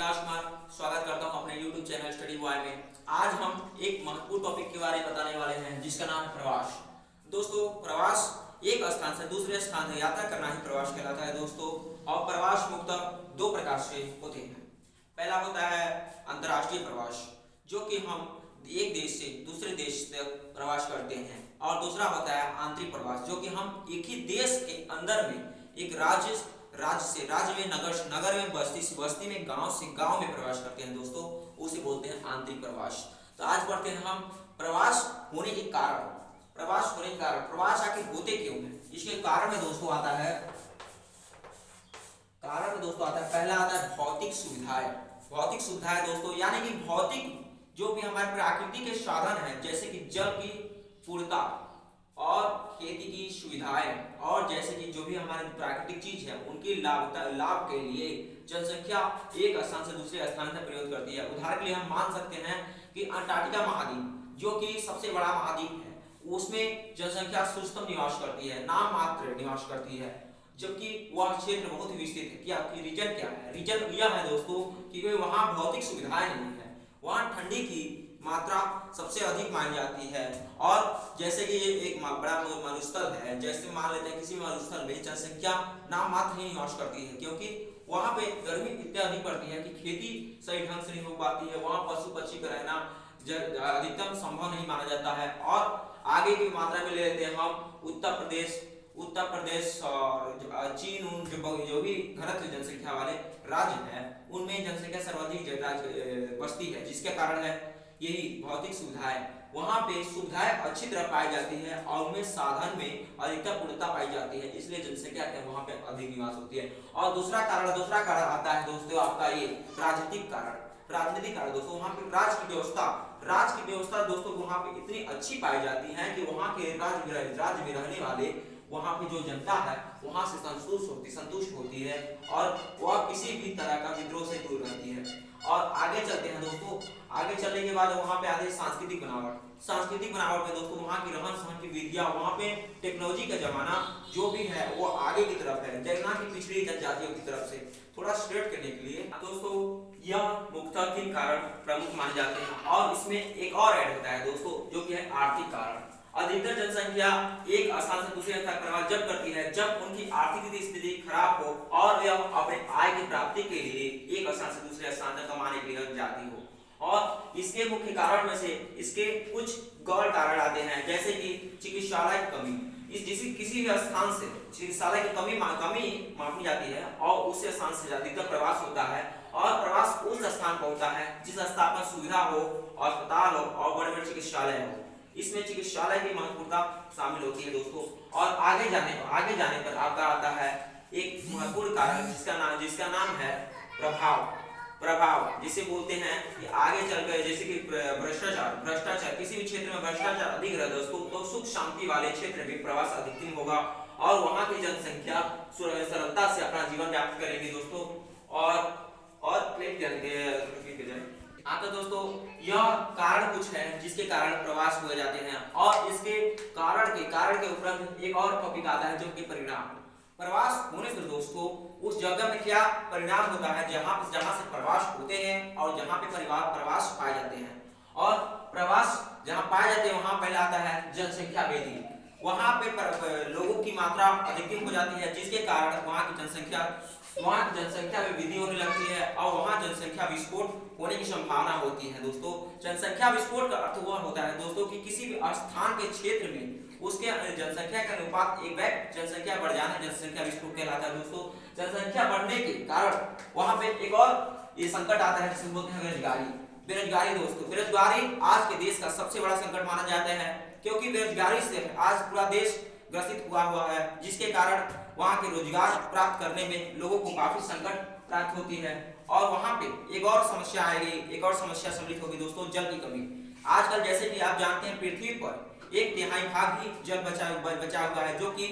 अविनाश कुमार स्वागत करता हूं अपने YouTube चैनल स्टडी बॉय में। आज हम एक महत्वपूर्ण टॉपिक के बारे में बताने वाले हैं जिसका नाम है प्रवास। दोस्तों, प्रवास एक स्थान से दूसरे स्थान तक यात्रा करना ही प्रवास कहलाता है दोस्तों। और प्रवास मुख्यतः दो प्रकार से होते हैं। पहला होता है अंतर्राष्ट्रीय प्रवास, जो कि हम एक देश से दूसरे देश तक प्रवास करते हैं, और दूसरा होता है आंतरिक प्रवास, जो कि हम एक ही देश के अंदर में एक राज्य से राज्य में, नगर में, बस्ती से बस्ती में, गांव से गांव में प्रवास करते हैं दोस्तों, उसे बोलते हैं आंतरिक प्रवास। तो आज पढ़ते हैं हम प्रवास होने के कारण। प्रवास आखिर होते क्यों हैं, इसके कारण में दोस्तों आता है पहला आता है भौतिक सुविधाएं दोस्तों, यानी कि भौतिक जो भी हमारे प्रकृति के साधन हैं, जैसे कि जल की पूर्णता और खेती की सुविधाएं, और जैसे कि जो भी हमारे प्राकृतिक चीज है उनकी लाभ के लिए जनसंख्या एक स्थान से दूसरे स्थान तक प्रयोग करती है। उदाहरण के लिए हम मान सकते हैं कि अंटार्कटिका महाद्वीप, जो कि सबसे बड़ा महाद्वीप है, उसमें जनसंख्या सूक्ष्म निवास करती है, नाम मात्र निवास करती है, जबकि वह क्षेत्र बहुत ही विस्तृत है। क्या रीजन क्या है? रीजन यह है दोस्तों कि वहाँ भौतिक सुविधाएं नहीं है, वहाँ ठंडी की मात्रा सबसे अधिक मानी जाती है। और जैसे कि ये एक बड़ा मरुस्थल है, जैसे मान लेते हैं किसी मरुस्थल में जनसंख्या नाम मात्र ही निवास करती है, क्योंकि वहाँ पे गर्मी इतनी अधिक पड़ती है कि खेती सही ढंग से नहीं हो पाती है, वहाँ पशु पक्षी का रहना अधिकतम संभव नहीं माना जाता है। और आगे की मात्रा में ले लेते हैं हम उत्तर प्रदेश और चीन, जो भी घनत्व जनसंख्या वाले राज्य हैं, उनमें जनसंख्या सर्वाधिक बसती है, जिसके कारण है यही भौतिक सुविधाएं। वहाँ पे सुविधाएं अच्छी तरह पाई जाती है और उनमें साधन में अधिकतर पूर्णता पाई जाती है, इसलिए जनसंख्या वहाँ पे अधिक निवास होती है। और दूसरा कारण आता है दोस्तों आपका ये राजनीतिक कारण दोस्तों। वहाँ पे राज्य की व्यवस्था दोस्तों वहाँ पे इतनी अच्छी पाई जाती है कि वहाँ के राज्य में रहने वाले वहाँ की जो जनता है वहाँ से संतुष्ट होती है, और वह किसी भी तरह का विद्रोह से दूर रहती है। और आगे चलते हैं दोस्तों, आगे चलने के बाद वहाँ पे आते हैं सांस्कृतिक बनावट में दोस्तों। वहाँ की रहन सहन की विधियां, वहाँ पे टेक्नोलॉजी का जमाना जो भी है वो आगे की तरफ है, जगना की पिछड़ी जनजातियों की तरफ से थोड़ा स्ट्रेट करने के लिए दोस्तों यह मुख्यतः 3 कारण प्रमुख माने जाते हैं। और इसमें एक और ऐड होता है दोस्तों, जो कि है आर्थिक कारण। अधिकतर जनसंख्या एक स्थान से दूसरे स्थान प्रवास जब करती है जब उनकी आर्थिक स्थिति खराब हो और वे अपने आय की प्राप्ति के लिए एक स्थान से दूसरे स्थान तक कमाने के लिए जाती हो। और इसके मुख्य कारण में से इसके कुछ गौर कारण आते हैं, जैसे कि चिकित्सालय की कमी। किसी भी स्थान से चिकित्सालय की कमी मापी जाती है और उस स्थान से अधिकतर प्रवास होता है, और प्रवास उस स्थान पर होता है जिस स्थान पर सुविधा हो, अस्पताल हो और बड़े-बड़े चिकित्सालय हो। इसमें चिकित्सालय की महत्वपूर्णता शामिल होती है दोस्तों। और आगे जाने पर आपका आता है एक महत्वपूर्ण कारण, जिसका नाम है प्रभाव, जिसे बोलते हैं कि आगे चलकर जैसे कि भ्रष्टाचार। किसी भी क्षेत्र में भ्रष्टाचार अधिक रहे दोस्तों तो सुख शांति वाले क्षेत्र में प्रवास अधिकतम होगा, और वहाँ की जनसंख्या सरलता से अपना जीवन यापन करेगी दोस्तों। और तो दोस्तों यह कारण कुछ है जिसके कारण प्रवास हुए जाते हैं। और इसके कारण के उपरांत एक और टॉपिक आता है, जो कि परिणाम। प्रवास होने से दोस्तों उस जगह में क्या परिणाम होता है जहाँ से प्रवास होते हैं और जहाँ पे प्रवास पाए जाते हैं। और प्रवास जहाँ पाए जाते हैं वहाँ पहले आता है जनसंख्या वृद्धि। वहाँ पे लोगों की मात्रा अधिकतम हो जाती है, जिसके कारण वहाँ की जनसंख्या में वृद्धि होने लगती है और वहाँ जनसंख्या विस्फोट होने की संभावना होती है दोस्तों। जनसंख्या विस्फोट का अर्थ वह होता है दोस्तों कि किसी भी स्थान के क्षेत्र में उसके जनसंख्या का अनुपात जनसंख्या बढ़ जाना जनसंख्या विस्फोट कहलाता है दोस्तों। जनसंख्या बढ़ने के कारण वहाँ पे एक और ये संकट आता है, जिसे बोलते हैं बेरोजगारी दोस्तों। बेरोजगारी आज के देश का सबसे बड़ा संकट माना जाता है, क्योंकि बेरोजगारी से आज पूरा देश ग्रसित हुआ है, जिसके कारण वहाँ के रोजगार प्राप्त करने में लोगों को काफी संकट प्राप्त होती है। और वहाँ पे एक और समस्या सम्मिलित होगी दोस्तों, जल की कमी। आजकल जैसे कि आप जानते हैं पृथ्वी पर 1/3 भाग ही जल बचा हुआ है, जो कि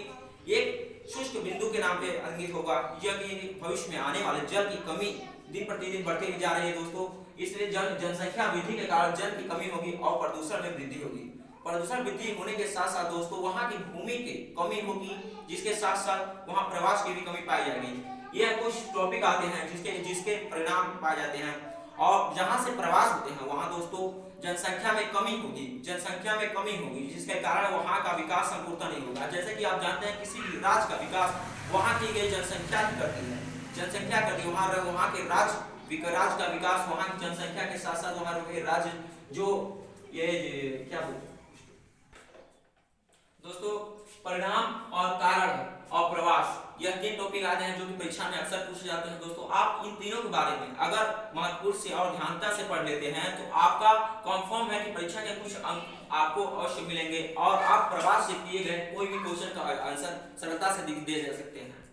एक शुष्क बिंदु के नाम पे अंकित होगा। यह कि भविष्य में आने वाले जल की कमी दिन प्रतिदिन बढ़ती जा रही है दोस्तों। इसलिए जनसंख्या वृद्धि के कारण जल की कमी होगी और प्रदूषण में वृद्धि होगी। प्रदूषण वृद्धि होने के साथ साथ दोस्तों वहाँ की भूमि की कमी होगी, जिसके साथ साथ वहाँ प्रवास की भी कमी पाई जाएगी। ये कुछ टॉपिक आते हैं जिसके जिसके परिणाम पाए जाते हैं। और जहां से प्रवास होते हैं वहां दोस्तों जनसंख्या में कमी होगी, जनसंख्या में कमी होगी, जिसके कारण वहां का विकास संपूर्णतः नहीं होगा। जैसे कि आप जानते हैं किसी भी राज्य का विकास वहां की गई जनसंख्या ही करती है, जनसंख्या करती है। वहां के राज्य का विकास वहां की जनसंख्या के साथ साथ वहां के राज्य जो ये क्या बोलते दोस्तों परिणाम और कारण और प्रवास, यह 3 टॉपिक आते हैं जो कि परीक्षा में अक्सर पूछे जाते हैं। दोस्तों आप इन तीनों के बारे में अगर महत्वपूर्ण से और ध्यानता से पढ़ लेते हैं तो आपका कंफर्म है कि परीक्षा के कुछ अंक आपको अवश्य मिलेंगे और आप प्रवास से किए गए कोई भी क्वेश्चन का आंसर सरलता से दे सकते हैं।